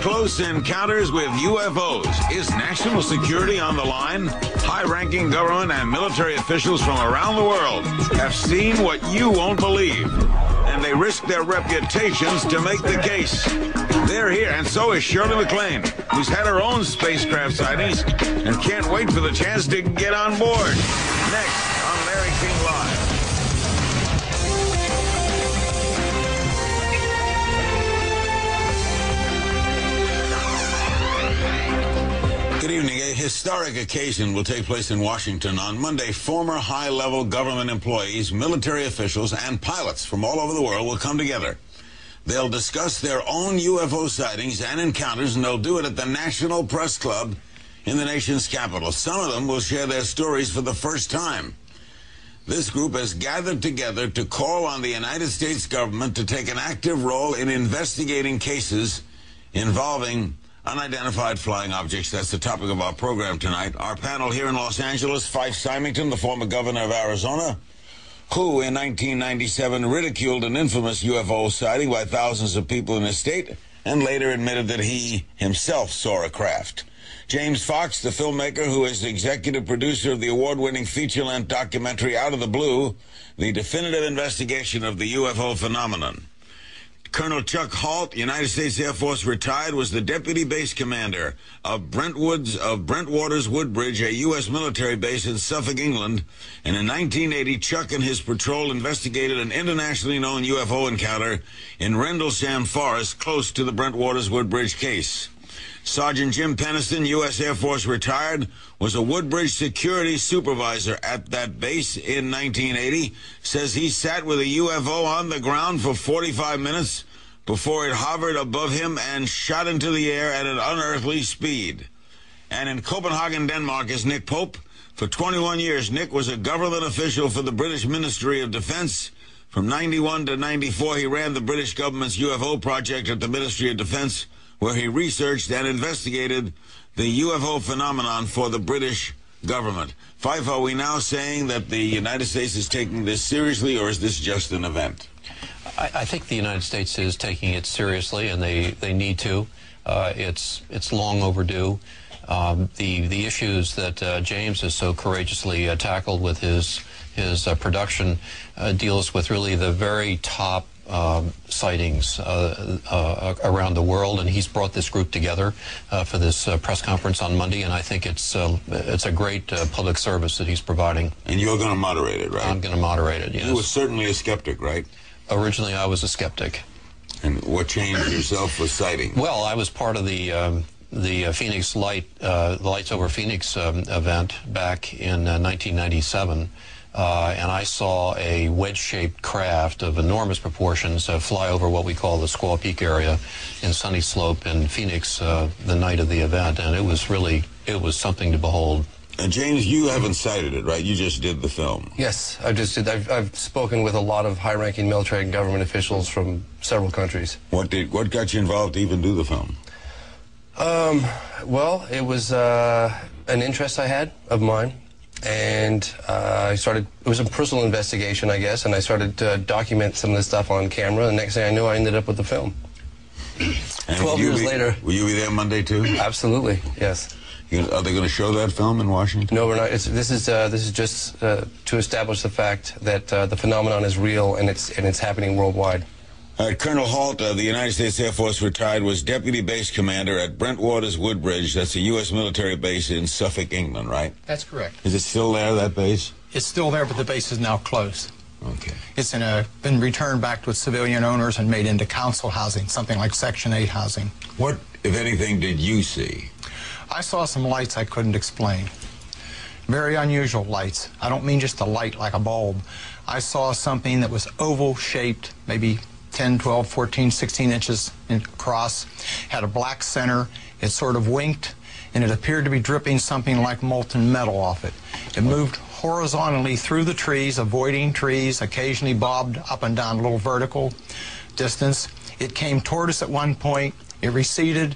close encounters with UFOs. Is national security on the line? High-ranking government and military officials from around the world have seen what you won't believe, and they risk their reputations to make the case. They're here, and so is Shirley MacLaine, who's had her own spacecraft sightings and can't wait for the chance to get on board. Next on Larry King Live. Good evening. A historic occasion will take place in Washington on Monday. Former high-level government employees, military officials, and pilots from all over the world will come together. They'll discuss their own UFO sightings and encounters, and they'll do it at the National Press Club in the nation's capital. Some of them will share their stories for the first time. This group has gathered together to call on the United States government to take an active role in investigating cases involving unidentified flying objects. That's the topic of our program tonight. Our panel here in Los Angeles, Fife Symington, the former governor of Arizona, who in 1997 ridiculed an infamous UFO sighting by thousands of people in his state and later admitted that he himself saw a craft. James Fox, the filmmaker who is the executive producer of the award-winning feature-length documentary Out of the Blue, the definitive investigation of the UFO phenomenon. Colonel Chuck Halt, United States Air Force retired, was the deputy base commander of Brentwater's Woodbridge, a U.S. military base in Suffolk, England. And in 1980, Chuck and his patrol investigated an internationally known UFO encounter in Rendlesham Forest, close to the Brentwater's Woodbridge case. Sergeant Jim Peniston, U.S. Air Force retired, was a Woodbridge security supervisor at that base in 1980, says he sat with a UFO on the ground for 45 minutes before it hovered above him and shot into the air at an unearthly speed. And in Copenhagen, Denmark, is Nick Pope. For 21 years, Nick was a government official for the British Ministry of Defense. From 91 to 94, he ran the British government's UFO project at the Ministry of Defense, where he researched and investigated the UFO phenomenon for the British government. Fife, are we now saying that the United States is taking this seriously, or is this just an event? I think the United States is taking it seriously, and they need to. It's long overdue. The issues that James has so courageously tackled with his production deals with really the very top sightings around the world, and he's brought this group together for this press conference on Monday, and I think it's a great public service that he's providing. And you're going to moderate it, right? I'm going to moderate it, yes. You were certainly a skeptic, right? Originally, I was a skeptic. And what changed yourself was sighting? Well, I was part of the Phoenix Lights Over Phoenix event back in 1997. And I saw a wedge-shaped craft of enormous proportions fly over what we call the Squaw Peak area in Sunny Slope in Phoenix the night of the event, and it was something to behold. And James, you haven't cited it, right? You just did the film. Yes, I've spoken with a lot of high-ranking military and government officials from several countries. What got you involved to even do the film? Well, it was an interest I had of mine. And it was a personal investigation, I guess, and I started to document some of this stuff on camera. The next thing I knew, I ended up with the film. And 12 years later. Will you be there Monday, too? Absolutely, yes. Are they going to show that film in Washington? No, we're not. This is just to establish the fact that the phenomenon is real and it's happening worldwide. Colonel Halt, the United States Air Force retired, was deputy base commander at Brentwater's Woodbridge. That's a U.S. military base in Suffolk, England, right? That's correct. Is it still there, that base? It's still there, but the base is now closed. Okay. It's been returned back to its civilian owners and made into council housing, something like Section 8 housing. What, if anything, did you see? I saw some lights I couldn't explain. Very unusual lights. I don't mean just a light like a bulb. I saw something that was oval-shaped, maybe 10, 12, 14, 16 inches across, had a black center. It sort of winked, and it appeared to be dripping something like molten metal off it. It moved horizontally through the trees, avoiding trees, occasionally bobbed up and down a little vertical distance. It came toward us at one point. It receded.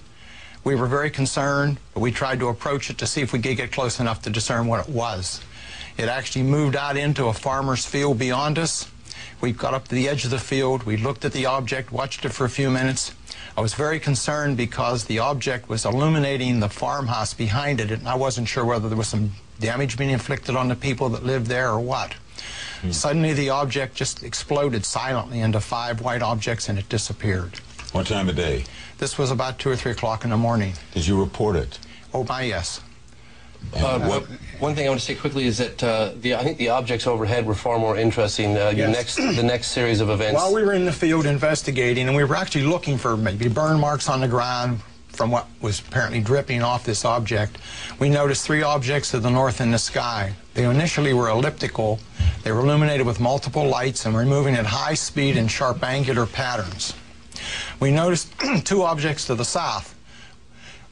We were very concerned, but we tried to approach it to see if we could get close enough to discern what it was. It actually moved out into a farmer's field beyond us. We got up to the edge of the field. We looked at the object, watched it for a few minutes. I was very concerned because the object was illuminating the farmhouse behind it, and I wasn't sure whether there was some damage being inflicted on the people that lived there or what. Suddenly the object just exploded silently into 5 white objects, and it disappeared. What time of day? This was about 2 or 3 o'clock in the morning. Did you report it? Oh my, yes. One thing I want to say quickly is that I think the objects overhead were far more interesting. Yes. The next series of events. While we were in the field investigating, and we were actually looking for maybe burn marks on the ground from what was apparently dripping off this object, we noticed 3 objects to the north in the sky. They initially were elliptical. They were illuminated with multiple lights and were moving at high speed in sharp angular patterns. We noticed 2 objects to the south.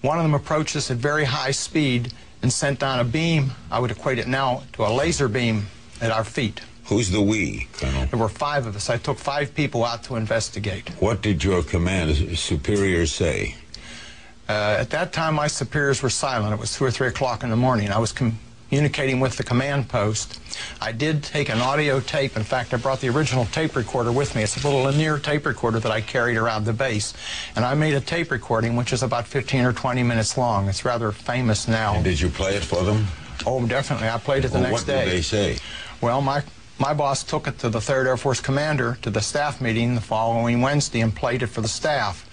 One of them approached us at very high speed and sent down a beam. I would equate it now to a laser beam at our feet. Who's the we, Colonel? There were 5 of us. I took 5 people out to investigate. What did your command superiors say? At that time, my superiors were silent. It was 2 or 3 o'clock in the morning. I was communicating with the command post. I did take an audio tape. In fact, I brought the original tape recorder with me. It's a little linear tape recorder that I carried around the base. And I made a tape recording which is about 15 or 20 minutes long. It's rather famous now. And did you play it for them? Oh, definitely. I played it the next day. What did they say? Well, my boss took it to the 3rd Air Force commander to the staff meeting the following Wednesday and played it for the staff.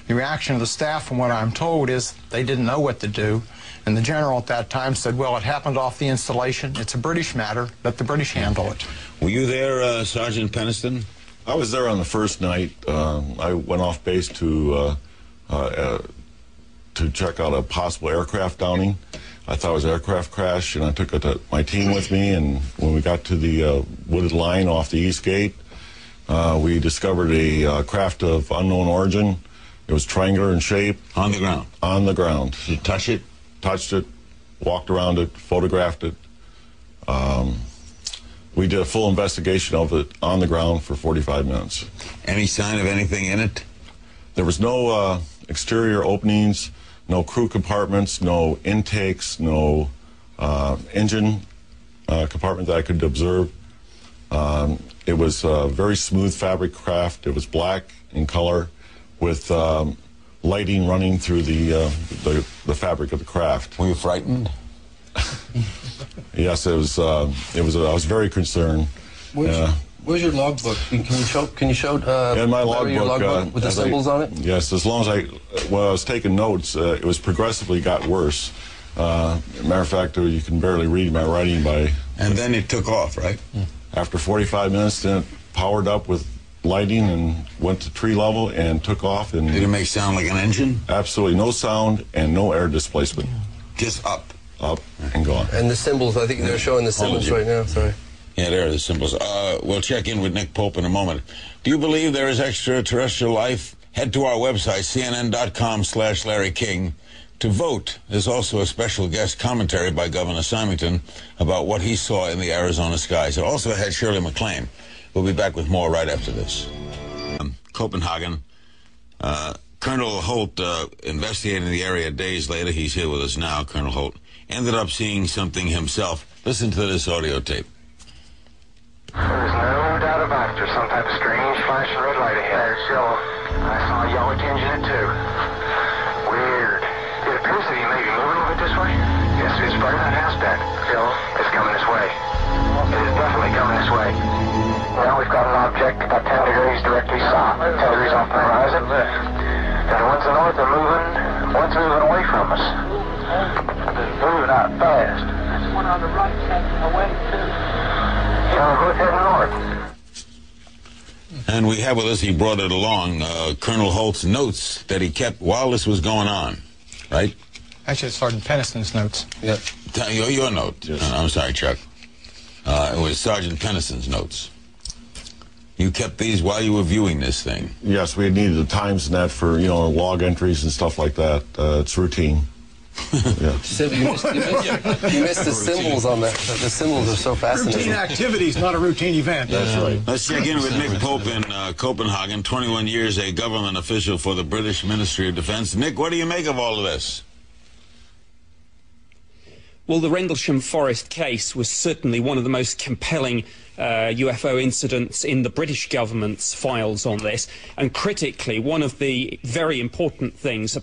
The reaction of the staff, from what I'm told, is they didn't know what to do. And the general at that time said, well, it happened off the installation. It's a British matter. Let the British handle it. Were you there, Sergeant Peniston? I was there on the first night. I went off base to check out a possible aircraft downing. I thought it was an aircraft crash, and I took my team with me. And when we got to the wooded line off the east gate, we discovered a craft of unknown origin. It was triangular in shape. On the ground? On the ground. Did you touch it? Touched it, walked around it, photographed it. We did a full investigation of it on the ground for 45 minutes. Any sign of anything in it? There was no exterior openings, no crew compartments, no intakes, no engine compartment that I could observe. It was a very smooth fabric craft. It was black in color with lighting running through the fabric of the craft. Were you frightened? Yes, it was. I was very concerned. Where's your logbook? Can you show? In my logbook, with the symbols on it. Yes, as long as when I was taking notes, it was progressively got worse. Matter of fact, you can barely read my writing by. And then it took off, right? After 45 minutes, then it powered up with lighting and went to tree level and took off. And did it make sound like an engine? Absolutely no sound and no air displacement. Just up and gone. And the symbols, I think they're showing the symbols right now. Sorry. Yeah, there are the symbols. We'll check in with Nick Pope in a moment. Do you believe there is extraterrestrial life? Head to our website, cnn.com/Larry King, to vote. There's also a special guest commentary by Governor Symington about what he saw in the Arizona skies. It also had Shirley MacLaine. We'll be back with more right after this. Copenhagen. Colonel Holt, investigating the area days later, he's here with us now, Colonel Holt, ended up seeing something himself. Listen to this audio tape. There's no doubt about it. There's some type of strange flashing red light ahead. So I saw a yellow tinge in it too. Weird. It appears that he may be moving a little bit this way. Yes, it's probably not house back. Still, it's coming this way. It is definitely coming this way. Now we've got an object about 10 degrees directly south, 10 degrees off the horizon. And the ones to the north are moving, one's moving away from us. It's moving out fast. There's one on the right heading away too. Yeah, we're heading north. And we have with us, he brought it along, Colonel Holt's notes that he kept while this was going on, right? Actually, it's Sergeant Peniston's notes. Yeah. Your note. Yes. I'm sorry, Chuck. It was Sergeant Peniston's notes. You kept these while you were viewing this thing? Yes, we needed the times and that for, log entries and stuff like that. It's routine. Yeah. You missed the symbols on that. The symbols are so fascinating. Routine activities, not a routine event. That's right. Let's check in with Nick Pope in Copenhagen, 21 years, a government official for the British Ministry of Defense. Nick, what do you make of all of this? Well, the Rendlesham Forest case was certainly one of the most compelling UFO incidents in the British government's files on this, and critically, one of the very important things